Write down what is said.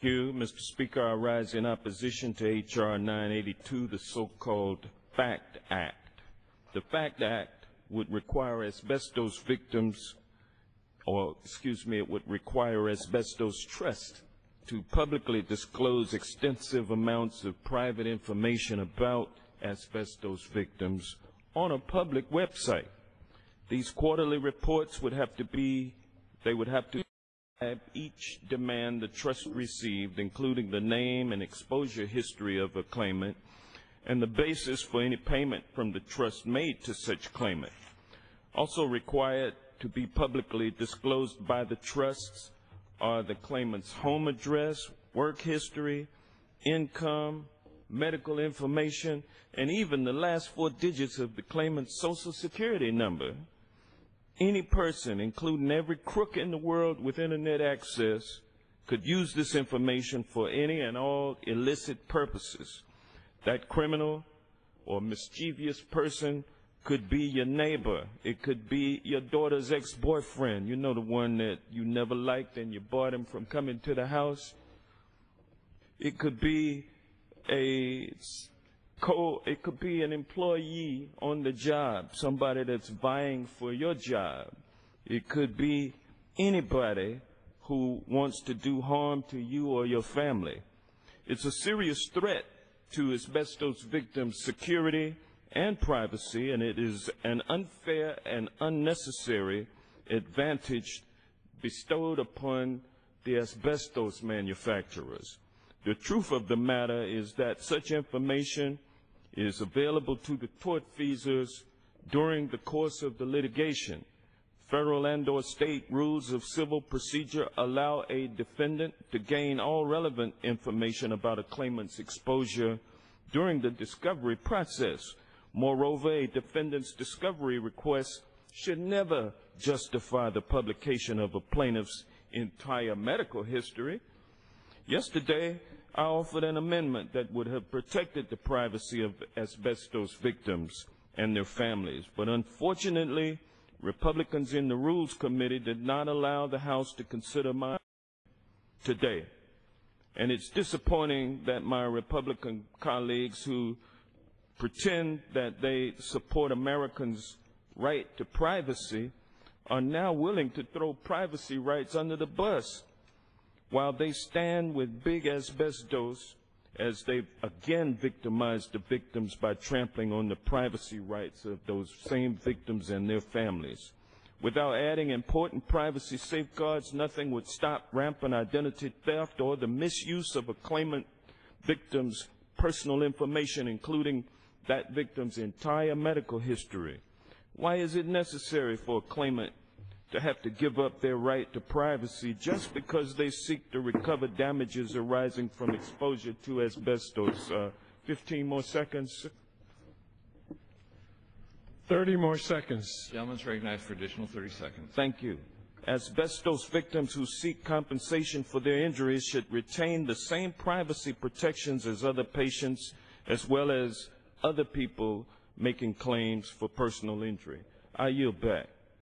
Thank you, Mr. Speaker. I rise in opposition to H.R. 982, the so-called FACT Act. The FACT Act would require asbestos victims, it would require asbestos trust to publicly disclose extensive amounts of private information about asbestos victims on a public website. These quarterly reports would have to have each demand the trust received, including the name and exposure history of a claimant, and the basis for any payment from the trust made to such claimant. Also required to be publicly disclosed by the trusts are the claimant's home address, work history, income, medical information, and even the last 4 digits of the claimant's Social Security number. Any person, including every crook in the world with internet access, could use this information for any and all illicit purposes. That criminal or mischievous person could be your neighbor. It could be your daughter's ex-boyfriend. You know, the one that you never liked and you barred him from coming to the house. It could be it could be an employee on the job, somebody that's vying for your job. It could be anybody who wants to do harm to you or your family. It's a serious threat to asbestos victims' security and privacy, and it is an unfair and unnecessary advantage bestowed upon the asbestos manufacturers. The truth of the matter is that such information is available to the tortfeasors during the course of the litigation. Federal and/or state rules of civil procedure allow a defendant to gain all relevant information about a claimant's exposure during the discovery process. Moreover, a defendant's discovery request should never justify the publication of a plaintiff's entire medical history. Yesterday, I offered an amendment that would have protected the privacy of asbestos victims and their families, but unfortunately, Republicans in the Rules Committee did not allow the House to consider my today. And it's disappointing that my Republican colleagues who pretend that they support Americans' right to privacy are now willing to throw privacy rights under the bus, while they stand with big asbestos as they've again victimized the victims by trampling on the privacy rights of those same victims and their families. Without adding important privacy safeguards, nothing would stop rampant identity theft or the misuse of a claimant victim's personal information, including that victim's entire medical history. Why is it necessary for a claimant to have to give up their right to privacy just because they seek to recover damages arising from exposure to asbestos? 15 more seconds. 30 more seconds. Gentleman's recognized for additional 30 seconds. Thank you. Asbestos victims who seek compensation for their injuries should retain the same privacy protections as other patients, as well as other people making claims for personal injury. I yield back.